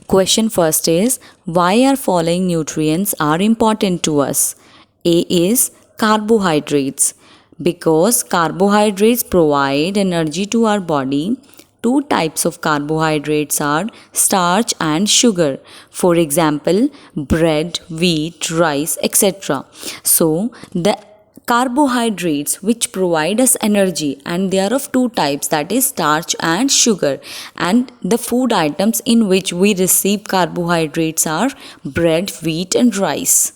Question first is, why are following nutrients are important to us? A is carbohydrates, because carbohydrates provide energy to our body. Two types of carbohydrates are starch and sugar. For example, bread, wheat, rice, etc. So, the carbohydrates which provide us energy, and they are of two types, that is starch and sugar, and the food items in which we receive carbohydrates are bread, wheat and rice.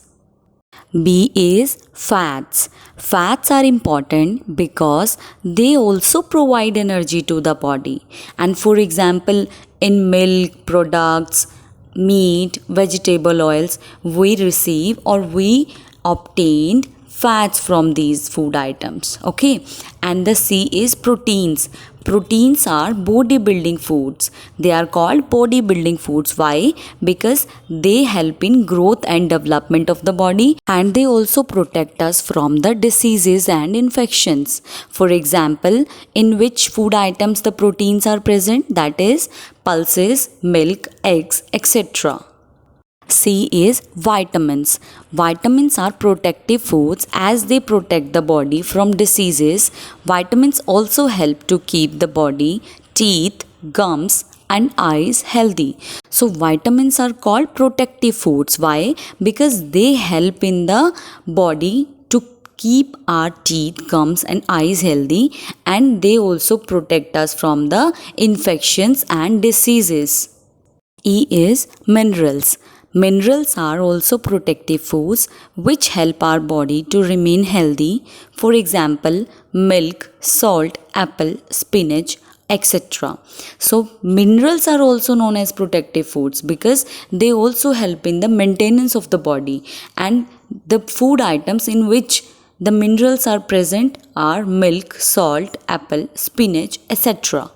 B is fats. Fats are important because they also provide energy to the body. And for example, in milk products, meat, vegetable oils, we receive or we obtained fats from these food items. Okay. And the C is proteins. Proteins are bodybuilding foods. They are called bodybuilding foods. Why? Because they help in growth and development of the body, and they also protect us from the diseases and infections. For example, in which food items the proteins are present? That is pulses, milk, eggs, etc. C is vitamins. Vitamins are protective foods as they protect the body from diseases. Vitamins also help to keep the body, teeth, gums, and eyes healthy. So, vitamins are called protective foods. Why? Because they help in the body to keep our teeth, gums, and eyes healthy, and they also protect us from the infections and diseases. E is minerals. Minerals are also protective foods which help our body to remain healthy. For example, milk, salt, apple, spinach, etc. So, minerals are also known as protective foods because they also help in the maintenance of the body, and the food items in which the minerals are present are milk, salt, apple, spinach, etc.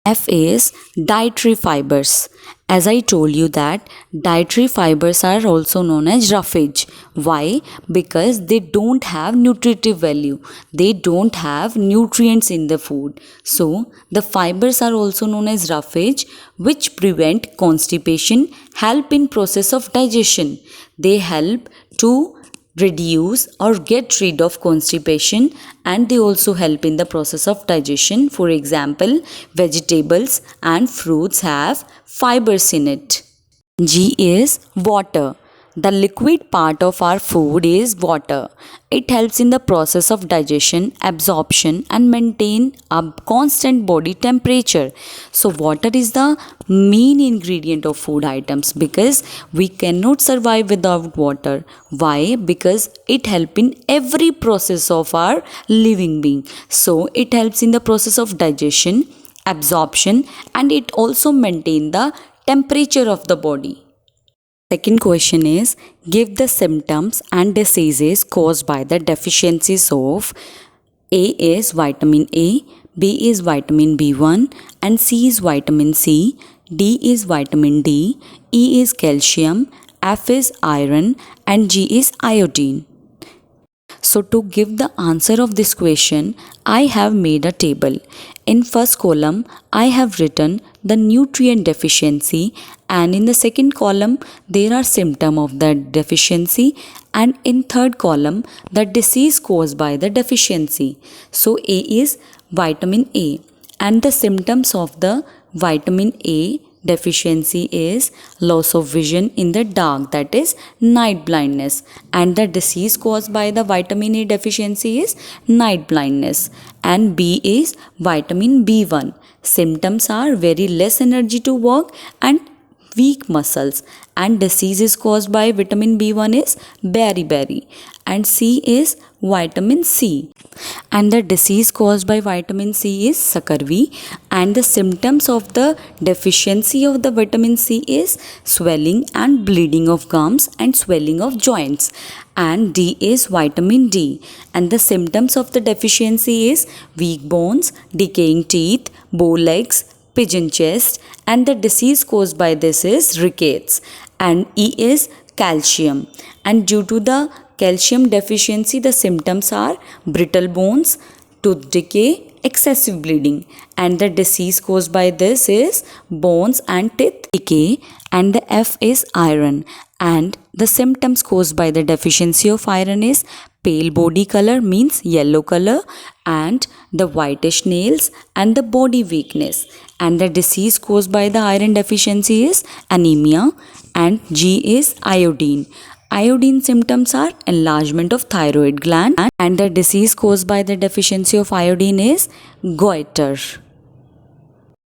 F is dietary fibers. As I told you that dietary fibers are also known as roughage. Why? Because they don't have nutritive value. They don't have nutrients in the food. So, the fibers are also known as roughage, which prevent constipation, help in process of digestion. They help to reduce or get rid of constipation, and they also help in the process of digestion. For example, vegetables and fruits have fibers in it. G is water. The liquid part of our food is water. It helps in the process of digestion, absorption, and maintain a constant body temperature. So, water is the main ingredient of food items because we cannot survive without water. Why? Because it helps in every process of our living being. So, it helps in the process of digestion, absorption, and it also maintain the temperature of the body. Second question is, give the symptoms and diseases caused by the deficiencies of A is vitamin A, B is vitamin B1, and C is vitamin C, D is vitamin D, E is calcium, F is iron, and G is iodine. So to give the answer of this question, I have made a table. In first column, I have written the nutrient deficiency, and in the second column, there are symptoms of the deficiency, and in third column, the disease caused by the deficiency. So A is vitamin A, and the symptoms of the vitamin A deficiency is loss of vision in the dark, that is night blindness, and the disease caused by the vitamin A deficiency is night blindness. And B is vitamin B1. Symptoms are very less energy to work and weak muscles, and disease is caused by vitamin B1 is beriberi. And C is vitamin C, and the disease caused by vitamin C is Sakarvi, and the symptoms of the deficiency of the vitamin C is swelling and bleeding of gums and swelling of joints. And D is vitamin D, and the symptoms of the deficiency is weak bones, decaying teeth, bow legs, pigeon chest, and the disease caused by this is rickets. And E is calcium, and due to the calcium deficiency the symptoms are brittle bones, tooth decay, excessive bleeding, and the disease caused by this is bones and teeth decay, and the F is iron, and the symptoms caused by the deficiency of iron is pale body color, means yellow color, and the whitish nails and the body weakness, and the disease caused by the iron deficiency is anemia, and G is iodine. Iodine symptoms are enlargement of thyroid gland, and the disease caused by the deficiency of iodine is goiter.